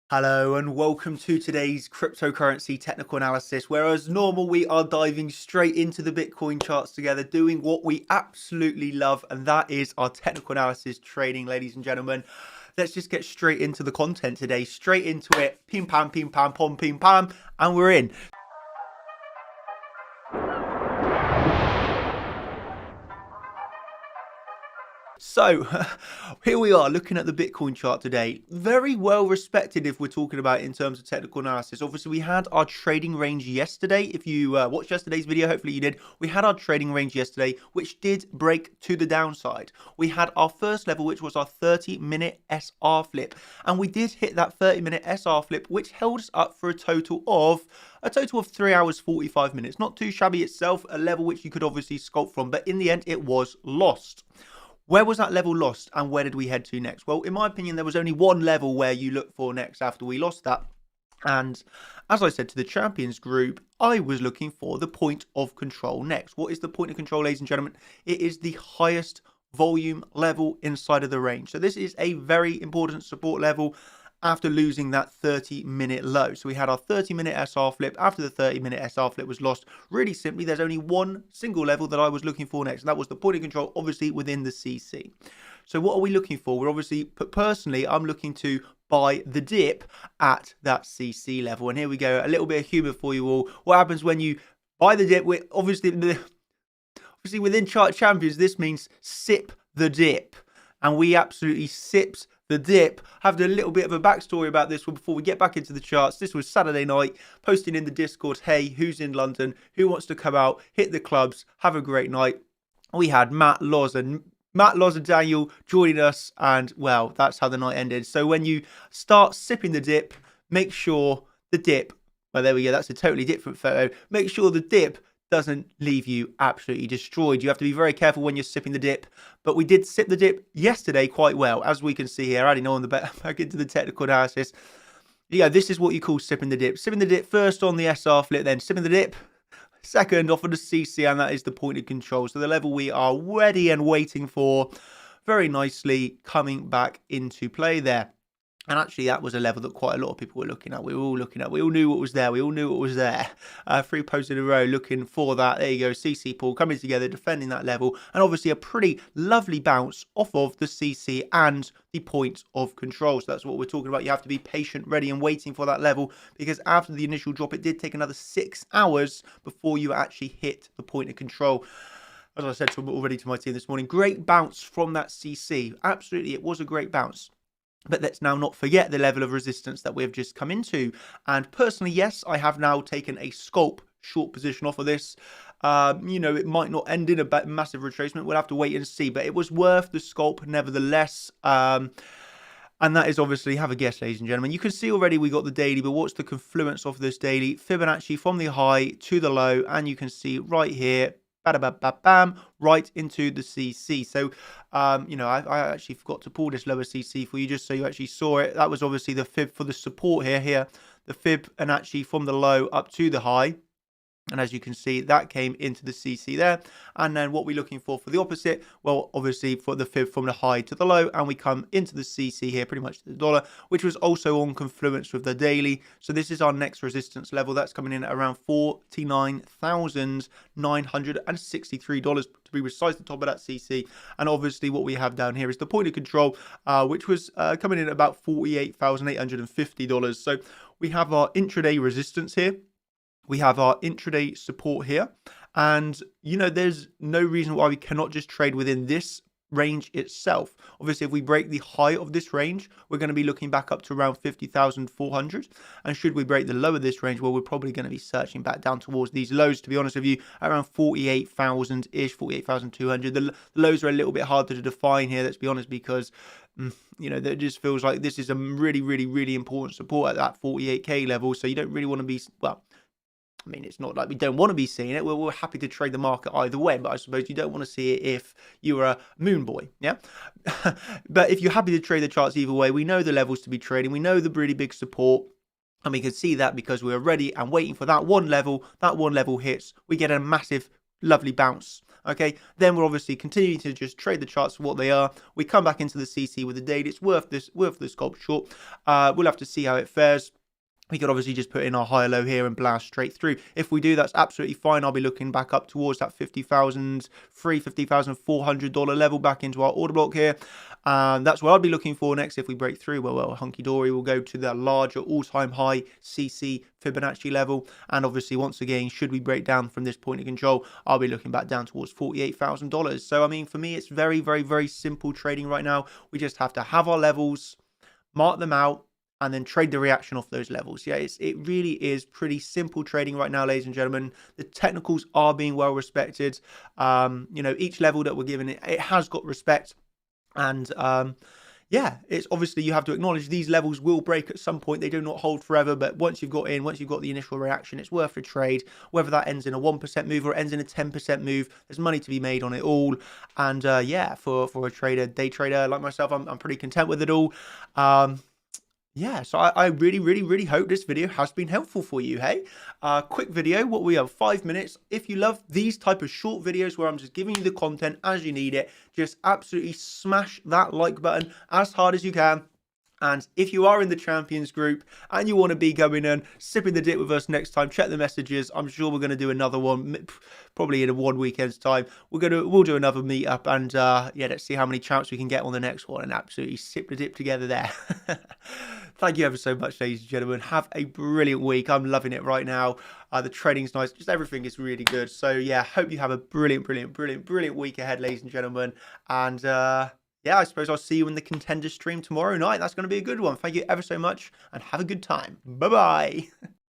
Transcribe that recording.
Hello and welcome to today's cryptocurrency technical analysis, where as normal we are diving straight into the Bitcoin charts together, doing what we absolutely love, and that is our technical analysis trading, ladies and gentlemen. Let's just get straight into the content today, straight into it, pim pam, pom, pim pam, and we're in. So here we are looking at the Bitcoin chart today. Very well respected if we're talking about it in terms of technical analysis. Obviously, we had our trading range yesterday. If you watched yesterday's video, hopefully you did. We had our trading range yesterday, which did break to the downside. We had our first level, which was our 30-minute SR flip. And we did hit that 30-minute SR flip, which held us up for a total of 3 hours, 45 minutes. Not too shabby itself, a level which you could obviously sculpt from, but in the end, it was lost. Where was that level lost and where did we head to next? Well, in my opinion, there was only one level where you look for next after we lost that. And as I said to the champions group, I was looking for the point of control next. What is the point of control, ladies and gentlemen? It is the highest volume level inside of the range. So this is a very important support level after losing that 30-minute low. So we had our 30-minute SR flip. After the 30-minute SR flip was lost, really simply, there's only one single level that I was looking for next, and that was the point of control, obviously within the CC. So what are we looking for? We're obviously, personally, I'm looking to buy the dip at that CC level. And here we go, a little bit of humor for you all. What happens when you buy the dip? Obviously within Chart Champions, this means sip the dip. And we absolutely sipped the dip. Have a little bit of a backstory about this one before we get back into the charts. This was Saturday night, posting in the Discord, hey, who's in London? Who wants to come out, hit the clubs, have a great night? We had Matt, Loz, and Daniel joining us, and well, that's how the night ended. So when you start sipping the dip, make sure the dip, well, there we go, that's a totally different photo. Make sure the dip doesn't leave you absolutely destroyed. You have to be very careful when you're sipping the dip, but we did sip the dip yesterday quite well, as we can see here, adding on the back into the technical analysis. Yeah, this is what you call sipping the dip. Sipping the dip first on the SR flip, then sipping the dip second off of the CC, and that is the point of control. So the level we are ready and waiting for, very nicely coming back into play there. And actually, that was a level that quite a lot of people were looking at. We were all looking at. We all knew what was there. We all knew what was there. 3 posts in a row looking for that. There you go. CC pool coming together, defending that level. And obviously a pretty lovely bounce off of the CC and the point of control. So that's what we're talking about. You have to be patient, ready and waiting for that level, because after the initial drop, it did take another 6 hours before you actually hit the point of control. As I said already to my team this morning, great bounce from that CC. Absolutely, it was a great bounce. But let's now not forget the level of resistance that we have just come into. And personally, yes, I have now taken a scalp short position off of this. It might not end in a massive retracement. We'll have to wait and see. But it was worth the scalp nevertheless. And that is obviously, have a guess, ladies and gentlemen. You can see already we got the daily, but what's the confluence of this daily? Fibonacci from the high to the low. And you can see right here, bam, right into the CC. So, I actually forgot to pull this lower CC for you just so you actually saw it. That was obviously the fib for the support here, the fib, and actually from the low up to the high. And as you can see, that came into the CC there. And then what we're looking for the opposite, well, obviously for the fib from the high to the low, and we come into the CC here, pretty much to the dollar, which was also on confluence with the daily. So this is our next resistance level. That's coming in at around $49,963 to be precise, the top of that CC. And obviously what we have down here is the point of control, which was coming in at about $48,850. So we have our intraday resistance here. We have our intraday support here, and there's no reason why we cannot just trade within this range itself. Obviously, if we break the high of this range, we're going to be looking back up to around 50,400, and should we break the low of this range, well, we're probably going to be searching back down towards these lows, to be honest with you, around 48,000-ish, 48,200. The lows are a little bit harder to define here, let's be honest, because that just feels like this is a really, really, really important support at that 48k level, so you don't really want to be, well, I mean, it's not like we don't want to be seeing it. We're happy to trade the market either way, but I suppose you don't want to see it if you're a moon boy, yeah? But if you're happy to trade the charts either way, we know the levels to be trading. We know the really big support, and we can see that because we're ready and waiting for that one level. That one level hits, we get a massive, lovely bounce. Okay, then we'll obviously continue to just trade the charts for what they are. We come back into the CC with the date. It's worth the sculpt short. We'll have to see how it fares. We could obviously just put in our high low here and blast straight through. If we do, that's absolutely fine. I'll be looking back up towards that $50,400 level back into our order block here. That's what I'll be looking for next if we break through. Well, hunky dory, we'll go to the larger all-time high CC Fibonacci level. And obviously, once again, should we break down from this point of control, I'll be looking back down towards $48,000. So, I mean, for me, it's very, very, very simple trading right now. We just have to have our levels, mark them out, and then trade the reaction off those levels. Yeah, it really is pretty simple trading right now, ladies and gentlemen. The technicals are being well respected. Each level that we're given, it has got respect. And yeah, it's obviously you have to acknowledge these levels will break at some point. They do not hold forever, but once you've got the initial reaction, it's worth a trade. Whether that ends in a 1% move or ends in a 10% move, there's money to be made on it all. And yeah, for a trader, day trader like myself, I'm pretty content with it all. Yeah, so I really, really, really hope this video has been helpful for you, hey? Quick video, what we have 5 minutes. If you love these type of short videos where I'm just giving you the content as you need it, just absolutely smash that like button as hard as you can. And if you are in the champions group and you want to be going and sipping the dip with us next time, check the messages. I'm sure we're going to do another one, probably in a 1 weekend's time. We'll do another meetup, and yeah, let's see how many champs we can get on the next one and absolutely sip the dip together there. Thank you ever so much, ladies and gentlemen. Have a brilliant week. I'm loving it right now. The trading's nice. Just everything is really good. So yeah, hope you have a brilliant, brilliant, brilliant, brilliant week ahead, ladies and gentlemen. And yeah, I suppose I'll see you in the contender stream tomorrow night. That's going to be a good one. Thank you ever so much and have a good time. Bye-bye.